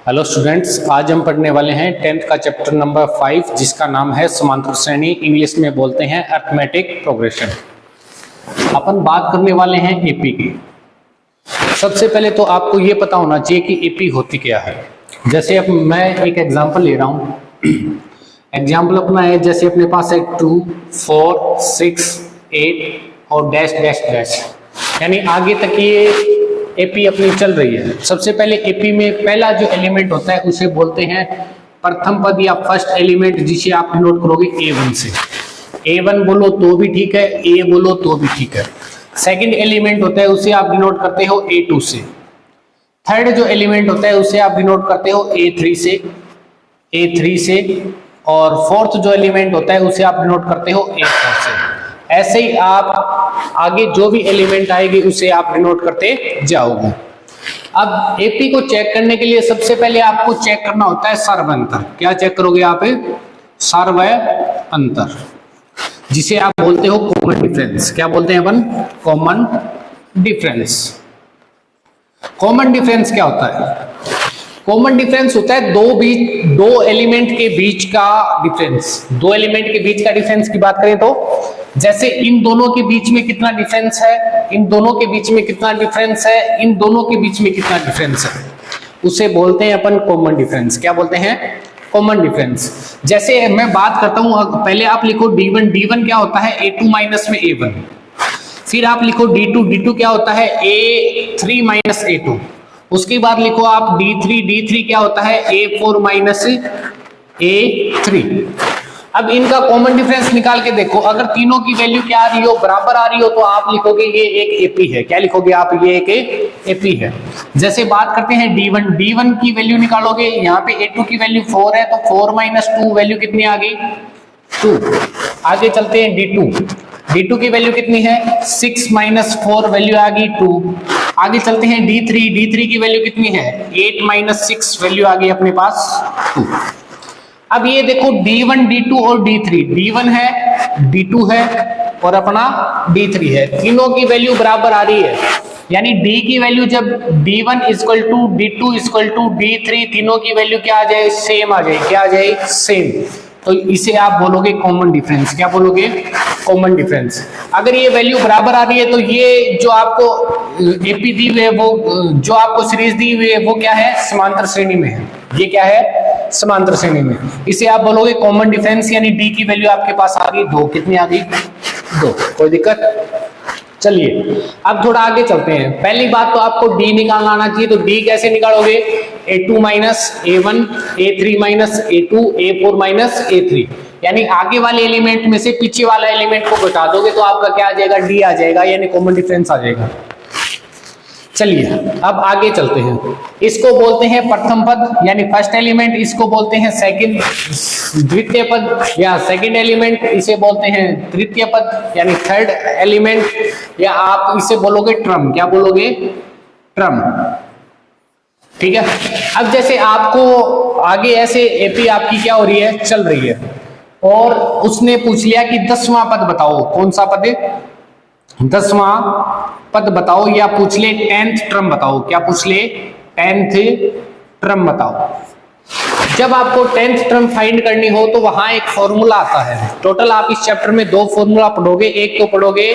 Hello students, आज हम पढ़ने वाले हैं 10th का चैप्टर नंबर 5 जिसका नाम है समांतर श्रेणी। इंग्लिश में बोलते हैं अरिथमेटिक प्रोग्रेशन। अपन बात करने वाले हैं एपी की। सबसे पहले तो आपको ये पता होना चाहिए कि एपी होती क्या है। जैसे अब मैं एक एग्जांपल ले रहा हूँ। एग्जांपल अपना है, जैसे अपने पास है 2, 4, 6, 8 और डैश डैश डैश, यानी आगे तक ये एपी अपनी चल रही है। सबसे पहले एपी में पहला जो एलिमेंट होता है उसे बोलते हैं प्रथम पद या फर्स्ट एलिमेंट, जिसे आप नोट करोगे A1 से। A1 बोलो तो भी ठीक है, A बोलो तो भी ठीक है। सेकंड एलिमेंट होता है उसे आप डिनोट करते हो A2 से। थर्ड जो एलिमेंट होता है उसे आप डिनोट करते हो A3 से। और फोर्थ जो एलिमेंट होता है उसे आप डिनोट करते हो A4 से। ऐसे ही आप आगे जो भी एलिमेंट आएगी उसे आप डिनोट करते जाओगे। अब एपी को चेक करने के लिए सबसे पहले आपको चेक करना होता है सर्व अंतर। क्या चेक करोगे आप? सर्व अंतर, जिसे आप बोलते हो कॉमन डिफरेंस। क्या बोलते हैं अपन? Common difference. कॉमन डिफरेंस क्या होता है? कॉमन डिफरेंस होता है दो एलिमेंट के बीच का डिफरेंस। दो एलिमेंट के बीच का डिफरेंस की बात करें तो जैसे इन दोनों के बीच में कितना डिफरेंस है, इन दोनों के बीच में कितना डिफरेंस है, इन दोनों के बीच में कितना डिफरेंस है, उसे बोलते हैं अपन कॉमन डिफरेंस। क्या बोलते हैं? Common difference. जैसे मैं बात करता हूं, पहले आप लिखो D1। D1 क्या होता है? A2 माइनस में A1। फिर आप लिखो D2। D2 क्या होता है? A3 minus A2। उसके बाद लिखो आप D3। D3 क्या होता है? A4 minus A3। अब इनका कॉमन डिफरेंस निकाल के देखो। अगर तीनों की वैल्यू क्या आ रही हो, बराबर आ रही हो, तो आप लिखोगे ये एक एपी है। क्या लिखोगे आप? ये एक एपी है। जैसे बात करते हैं D1। D1 की वैल्यू निकालोगे, यहाँ पे A2 की वैल्यू 4 है तो 4 माइनस 2 वैल्यू कितनी आ गई? 2। आगे चलते हैं D2। D2 की वैल्यू कितनी है? 6 माइनस 4 वैल्यू आ गई 2। आगे चलते हैं D3। D3 की वैल्यू कितनी है? 8 माइनस 6 वैल्यू आ गई अपने पास 2। अब ये देखो D1, D2 और D3। D1 है, D2 है और अपना D3 है। तीनों की वैल्यू बराबर आ रही है, यानी D की वैल्यू जब D1 equal to D2 equal to D3, तीनों की वैल्यू क्या आ जाए? सेम आ जाए। क्या आ जाए? सेम। तो इसे आप बोलोगे कॉमन डिफरेंस। क्या बोलोगे? Common difference. अगर ये वैल्यू बराबर आ रही है तो ये जो आपको एपी दी हुई है, वो जो आपको सीरीज दी हुई है, वो क्या है? समांतर श्रेणी में है। ये क्या है? समांतर श्रेणी में। इसे आप बोलोगे कॉमन डिफरेंस, यानी डी की वैल्यू आपके पास आ गई 2। कितनी आ गई? 2। कोई दिक्कत? चलिए अब थोड़ा आगे चलते हैं। पहली बात तो आपको डी निकालना आना चाहिए। तो डी कैसे निकालोगे? A2 minus A1, A3 minus A2, A4 minus A3, यानी आगे वाले एलिमेंट में से पीछे वाला एलिमेंट को घटा दोगे तो आपका क्या आ जाएगा? डी आ जाएगा, यानी कॉमन डिफरेंस आ जाएगा। चलिए अब आगे चलते हैं। इसको बोलते हैं प्रथम पद यानी फर्स्ट एलिमेंट। इसको बोलते हैं सेकंड, द्वितीय पद या सेकंड एलिमेंट। इसे बोलते हैं तृतीय पद यानी थर्ड एलिमेंट, या आप इसे बोलोगे ट्रम। क्या बोलोगे? ट्रम। ठीक है। अब जैसे आपको आगे ऐसे एपी आपकी क्या हो रही है? चल रही है, और उसने पूछ लिया कि 10वां पद बताओ। कौन सा पद? 10वां पद बताओ, या पूछ ले 10th टर्म बताओ। क्या पूछ ले? 10th टर्म बताओ। जब आपको 10th टर्म फाइंड करनी हो तो वहां एक फॉर्मूला आता है। टोटल आप इस चैप्टर में 2 फॉर्मूला पढ़ोगे। एक तो पढ़ोगे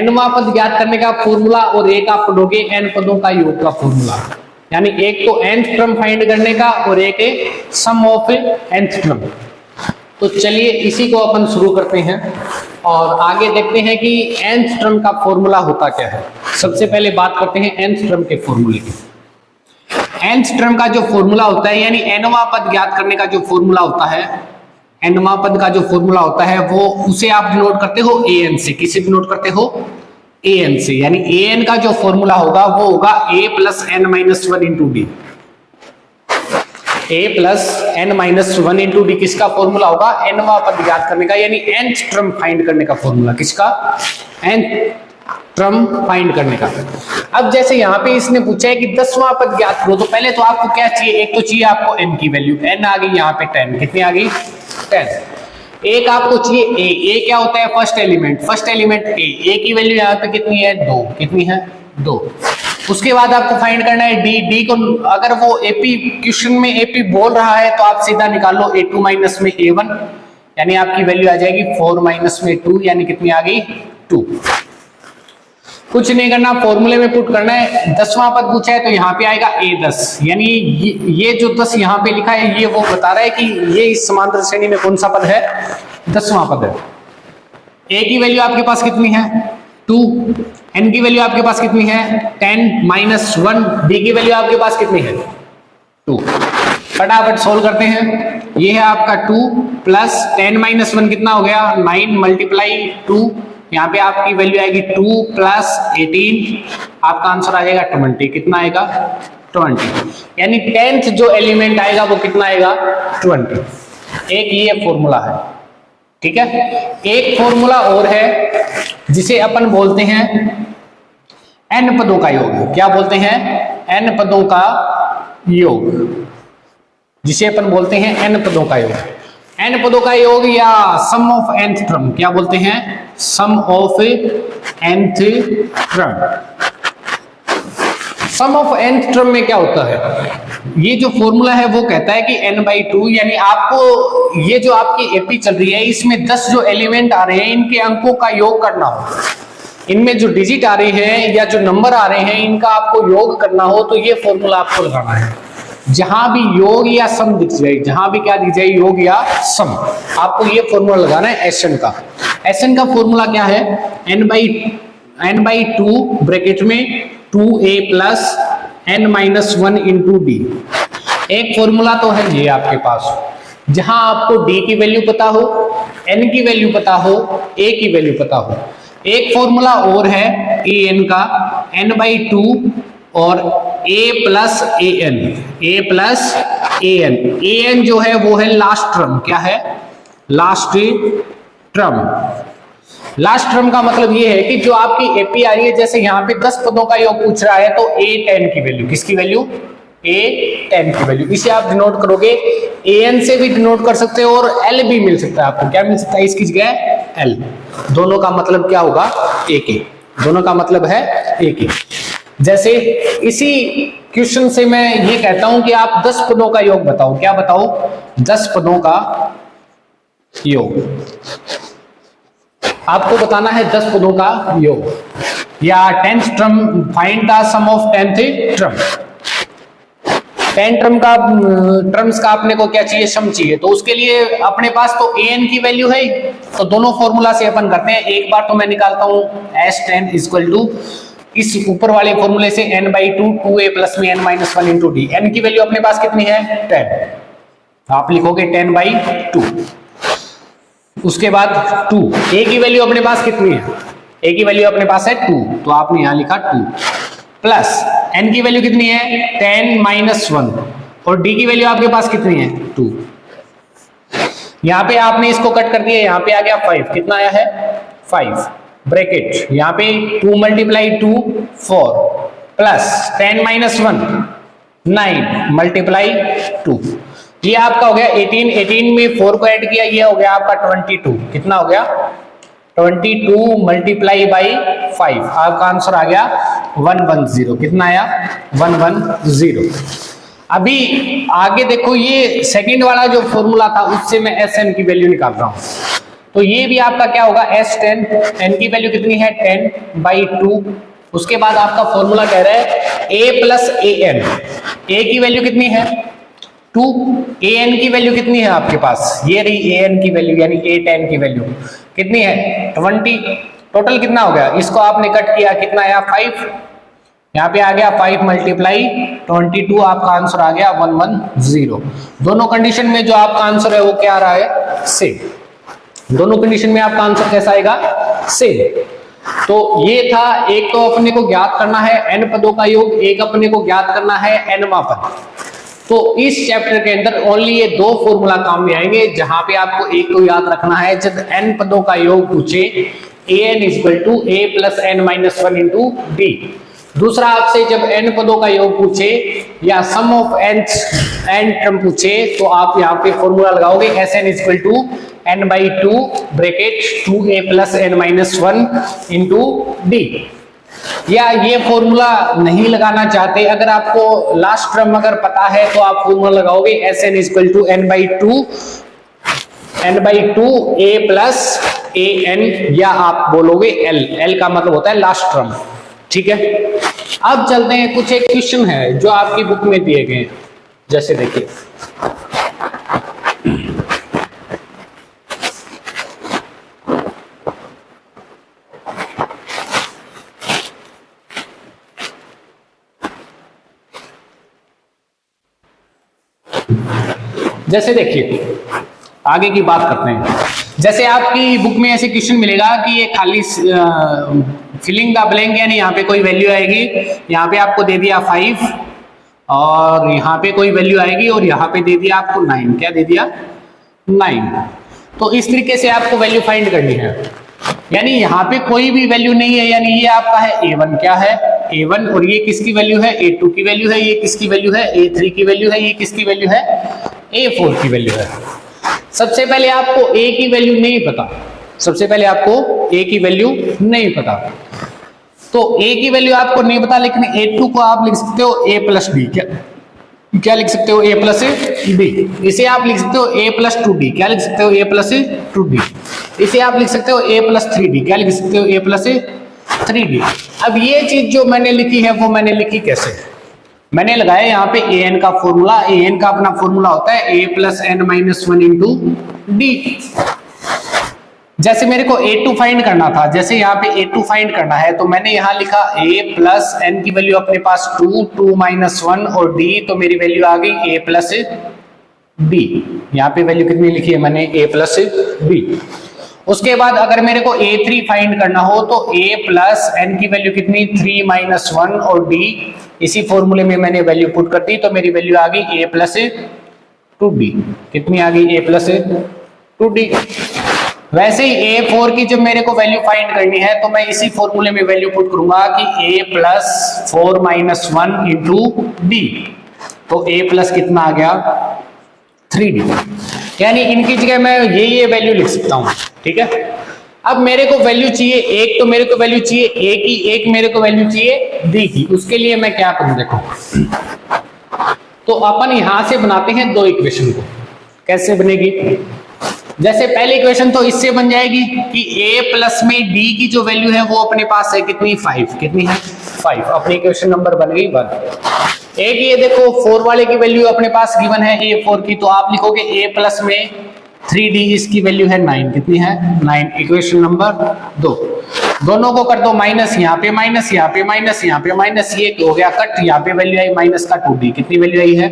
nवां पद ज्ञात करने का फॉर्मूला, और एक आप पढ़ोगे n पदों का योग का फॉर्मूला। यानी एक तो nth टर्म फाइंड करने का और एक सम ऑफ nth टर्म। तो चलिए इसी को अपन शुरू करते हैं और आगे देखते हैं कि nth टर्म का फॉर्मूला होता क्या है। सबसे पहले बात करते हैं nth टर्म के फॉर्मूले की। nth टर्म का जो फॉर्मूला होता है, यानी nवां पद ज्ञात करने का जो फॉर्मूला होता है, nवां पद का जो फॉर्मूला होता है वो उसे आप डिनोट करते हो an से। किसे डिनोट करते हो? an से। यानी an का जो फॉर्मूला होगा वो होगा a plus n minus 1 into D. a plus n minus 1 into D किसका फॉर्मूला होगा? nवां पद ज्ञात करने का, यानी nth टर्म फाइंड करने का फॉर्मूला। किसका? nth टर्म फाइंड करने का। अब जैसे यहाँ पे इसने पूछा है कि 10वां पद ज्ञात करो, तो पहले तो आपको क्या चाहिए? एक तो चाहिए आपको n की वैल्यू। n आ गई यहाँ पे 10। कितनी आ गई? 10। एक आपको चाहिए a क्या होता है? First element. First element a की वैल्यू यहाँ पे कितनी है? 2। कितनी है? 2। उसके बाद आपको फाइंड करना है डी को, अगर वो एपी क्वेश्चन में एपी बोल रहा है तो आप सीधा निकाल लो a2 माइनस में a1, यानी आपकी वैल्यू आ जाएगी 4 माइनस में 2, यानी कितनी आ गई 2। कुछ नहीं करना, फॉर्मूले में पुट करना है। 10वां पद पूछा है तो यहाँ पे आएगा a10, यानी ये जो 10 यहाँ पे लिखा है ये वो बता रहा है कि ये इस समांतर श्रेणी में कौन सा पद है, 10वां पद है। a की वैल्यू आपके पास कितनी है 2, n की वैल्यू आपके पास कितनी है 10 माइनस 1, d की वैल्यू आपके पास कितनी है 2। फटाफट सोल्व करते हैं। ये है आपका 2 प्लस 10 माइनस 1 कितना हो गया 9 मल्टीप्लाई 2, यहाँ पे आपकी वैल्यू आएगी 2 प्लस 18, आपका आंसर आ जाएगा 20। कितना आएगा 20, यानी 10th जो एलिमेंट आएगा वो कितना आएगा 20। एक ये फॉर्मूला है, ठीक है। एक फॉर्मूला और है जिसे अपन बोलते हैं n पदों का योग। क्या बोलते हैं n पदों का योग, जिसे अपन बोलते हैं n पदों का योग। n पदों का योग या सम ऑफ nth टर्म, क्या बोलते हैं sum of nth term. Sum of nth term में क्या होता है, ये जो फॉर्मूला है वो कहता है कि n/2, यानी आपको ये जो आपकी एपी चल रही है इसमें 10 जो एलिमेंट आ रहे हैं इनके अंकों का योग करना हो, इनमें जो डिजिट आ रहे हैं या जो नंबर आ रहे हैं इनका आपको योग करना हो तो ये फॉर्मूला आपको लगाना है। जहां भी योग या सम दिख जाए, जहां भी क्या दिख जाए योग या सम, आपको ये फॉर्मूला लगाना है एसएन का। एसएन का फॉर्मूला क्या है n/2 ब्रैकेट में 2a plus n minus 1 into D. एक फॉर्मूला तो है ये आपके पास, जहां आपको d की वैल्यू पता हो, n की वैल्यू पता हो, a की वैल्यू पता हो। एक फॉर्मूला और है an का n/2 और a plus an, a plus an। an जो है वो है लास्ट टर्म, क्या है लास्ट टर्म। लास्ट टर्म का मतलब ये है कि जो आपकी एपी आ रही है, जैसे यहाँ पे 10 पदों का योग पूछ रहा है तो a10 की वैल्यू, किसकी वैल्यू a10 की वैल्यू, इसे आप डिनोट करोगे an से भी डिनोट कर सकते हो और l भी मिल सकता है आपको। क्या मिल सकता है इसकी जगह l। दोनों का मतलब क्या होगा एक ही, दोनों का मतलब है एक ही। जैसे इसी क्वेश्चन से मैं ये कहता हूं कि आप 10 पदों का योग बताओ, क्या बताओ 10 पदों का योग, आपको बताना है 10 पदों का योग, या 10th term, find the sum of 10th term. 10 term का टर्म्स का अपने को क्या चाहिए सम चाहिए, तो उसके लिए अपने पास तो an की वैल्यू है, तो दोनों फॉर्मूला से अपन करते हैं। एक बार तो मैं निकालता हूं s10 इक्वल टू इस ऊपर वाले फॉर्मूले से n/2 2a प्लस में n minus 1 into D. n की वैल्यू अपने पास कितनी है 10, आप लिखोगे 10/2। उसके बाद 2, a की वैल्यू अपने पास कितनी है, a की वैल्यू अपने पास है 2, तो आपने यहां लिखा 2 प्लस n की वैल्यू कितनी है 10 माइनस 1 और d की वैल्यू आपके पास कितनी है 2। यहां पे आपने इसको कट कर दिया, यहां पे आ गया 5, कितना आया है 5 ब्रैकेट, यहां पे 2 मल्टीप्लाई 2 4 प्लस 10 माइनस 1 9 मल्टीप्लाई 2, ये आपका हो गया 18। 18 में 4 को ऐड किया, ये हो गया आपका 22। कितना हो गया 22 मल्टीप्लाई बाई 5, आपका आंसर आ गया 110। कितना आया 110। अभी आगे देखो, ये सेकंड वाला जो फॉर्मूला था उससे मैं एस एन की वैल्यू निकाल रहा हूं, तो ये भी आपका क्या होगा s10, n की वैल्यू कितनी है 10/2। उसके बाद आपका फॉर्मूला कह रहा है a प्लस an, a की वैल्यू कितनी है 2, an की वैल्यू कितनी है आपके पास, ये रही an की वैल्यू, यानी a10 की वैल्यू कितनी है 20। टोटल कितना हो गया, इसको आपने कट किया, कितना आया 5, यहाँ पे आ गया 5 मल्टीप्लाई 22, आपका आंसर आ गया 110। दोनों कंडीशन में जो आपका आंसर है वो क्या आ रहा है सेम, दोनों कंडीशन में आपका आंसर कैसा आएगा सेम। तो ये था, एक तो अपने को ज्ञात करना है n पदों का योग, एक अपने को ज्ञात करना है nवां पद। तो इस चैप्टर के अंदर ओनली ये 2 फॉर्मूला काम में आएंगे, जहां पे आपको एक तो याद रखना है, जब n पदों का योग पूछे an equal to a plus n minus 1 into d. दूसरा आपसे जब n पदों का योग पूछे या सम ऑफ n टर्म पूछे, तो आप यहाँ पे फॉर्मूला लगाओगे sn equal to n/2 bracket 2a plus n minus 1 into d. या ये फॉर्मूला नहीं लगाना चाहते, अगर आपको लास्ट टर्म अगर पता है तो आप फॉर्मूला लगाओगे Sn equal to n/2 a plus an, या आप बोलोगे l का मतलब होता है लास्ट टर्म। ठीक है, अब चलते हैं, कुछ एक क्वेश्चन है जो आपकी बुक में दिए गए हैं, जैसे देखिए जैसे देखिए आगे की बात करते हैं। जैसे आपकी बुक में ऐसे क्वेश्चन मिलेगा कि ये खाली फिलिंग द ब्लैंक, यानी यहाँ पे कोई वैल्यू आएगी, यहाँ पे आपको दे दिया 5 और यहाँ पे कोई वैल्यू आएगी और यहाँ पे दे दिया आपको 9। क्या दे दिया? 9। तो इस तरीके से आपको वैल्यू फाइंड करनी है, यानी यहाँ पे कोई भी वैल्यू नहीं है, यानी ये आपका है A1। क्या है? A1। और ये किसकी वैल्यू है? A2 की वैल्यू है। ये किसकी वैल्यू है? A3 की वैल्यू है। ये किसकी वैल्यू है? A4 की वैल्यू है। सबसे पहले आपको A की वैल्यू नहीं पता, सबसे पहले आपको A की वैल्यू नहीं पता, तो A की वैल्यू आपको नहीं पता, लेकिन A2 को आप लिख सकते हो A प्लस B। क्या लिख सकते हो? A plus B। इसे आप लिख सकते हो A प्लस 2D। क्या लिख सकते हो? A plus 2D। इसे आप लिख सकते हो A प्लस 3D। क्या लिख सकते हो? A plus 3D। अब ये चीज जो मैंने लिखी है वो मैंने लिखी कैसे? मैंने लगाया यहाँ पे an का फॉर्मूला। an का अपना फॉर्मूला होता है a plus n-1 into D. जैसे मेरे को A2 फाइंड करना था, जैसे यहाँ पे A2 फाइंड करना है, तो मैंने यहाँ लिखा a प्लस n की वैल्यू अपने पास 2 माइनस 1 और d, तो मेरी वैल्यू आ गई a प्लस b। यहाँ पे वैल्यू कितनी लिखी है मैंने? a plus b। उसके बाद अगर मेरे को A3 फाइंड करना हो तो a प्लस n की वैल्यू कितनी? 3 माइनस 1 और d, इसी फॉर्मूले में मैंने वैल्यू पुट कर दी, तो मेरी वैल्यू आ गई a प्लस 2d। कितनी आ गई? a plus 2d। वैसे ही A4 की जब मेरे को वैल्यू फाइंड करनी है तो मैं इसी फॉर्मूले में वैल्यू पुट करूंगा कि a plus 4 minus 1 into D, तो a प्लस कितना आ गया? 3d। यानी इनकी जगह मैं ये वैल्यू लिख सकता हूं। ठीक है, अब मेरे को वैल्यू चाहिए एक, तो मेरे को वैल्यू चाहिए a की, एक मेरे को वैल्यू चाहिए d की। उसके लिए मैं क्या करूं? देखो, तो अपन यहां से बनाते हैं दो इक्वेशन को। कैसे बनेगी? जैसे पहली इक्वेशन तो इससे बन जाएगी कि a प्लस में d की जो वैल्यू है वो अपने पास है कितनी? 5। कितनी है? 5। अपनी इक्वेशन नंबर बन गई 1। एक ये देखो 4 वाले की वैल्यू अपने पास गिवन है A4 की, तो आप लिखोगे a प्लस में 3d, इसकी वैल्यू है 9। कितनी है? 9। Equation number 2। दोनों को कर दो माइनस, यहाँ पे माइनस, यहाँ पे माइनस, यहाँ पे माइनस, ये हो गया कट। यहाँ पे वैल्यू आई माइनस का 2d। कितनी वैल्यू आई है?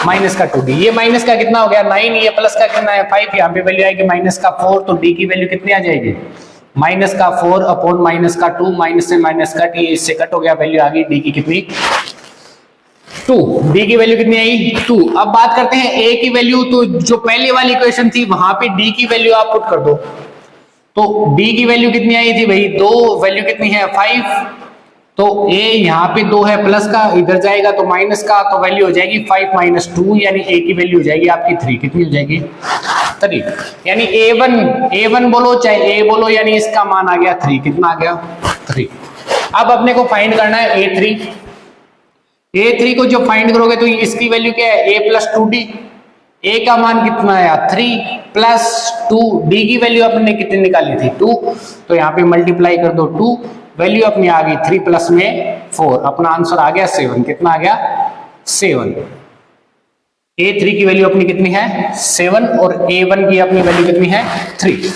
माइनस का 2d। ये माइनस का कितना हो गया? 9। ये प्लस का कितना है? 5। यहाँ पे वैल्यू आएगी माइनस का 4, तो d की वैल्यू कितनी आ जाएगी? माइनस का 4 अपॉन माइनस का 2, माइनस से माइनस कट, ये इससे कट हो गया, वैल्यू आ गई d की कितनी? 2। d की वैल्यू कितनी आई? 2। अब बात करते हैं a की वैल्यू। तो जो पहले वाली इक्वेशन थी वहां पे d की वैल्यू आप पुट कर दो, तो d की वैल्यू कितनी आई थी भाई? 2। वैल्यू कितनी है? 5। तो a यहाँ पे 2 है, प्लस का इधर जाएगा तो माइनस का, तो वैल्यू हो जाएगी 5 माइनस 2, यानी a की वैल्यू हो जाएगी आपकी 3। कितनी हो जाएगी? 3। यानी a1 बोलो चाहे a बोलो, यानी इसका मान आ गया 3। कितना आ गया? 3। अब अपने को फाइंड करना है A3 को जो फाइंड करोगे तो इसकी वैल्यू क्या है? a plus 2d। a का मान कितना आया? 3 प्लस 2, d की वैल्यू अपने कितनी निकाली थी? 2, तो यहाँ पे मल्टीप्लाई कर दो 2, वैल्यू अपनी आ गई 3 प्लस में 4, अपना आंसर आ गया 7। कितना आ गया? 7। A3 की वैल्यू अपनी कितनी है? 7 और A1 की अपनी वैल्यू कितनी है? 3।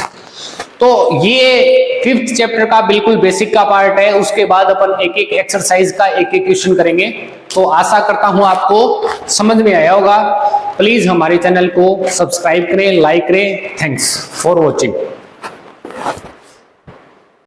तो ये 5th चैप्टर का बिल्कुल बेसिक का पार्ट है। उसके बाद अपन एक एक एक्सरसाइज का एक एक क्वेश्चन करेंगे। तो आशा करता हूं आपको समझ में आया होगा। प्लीज हमारे चैनल को सब्सक्राइब करें, लाइक करें। Thanks for watching.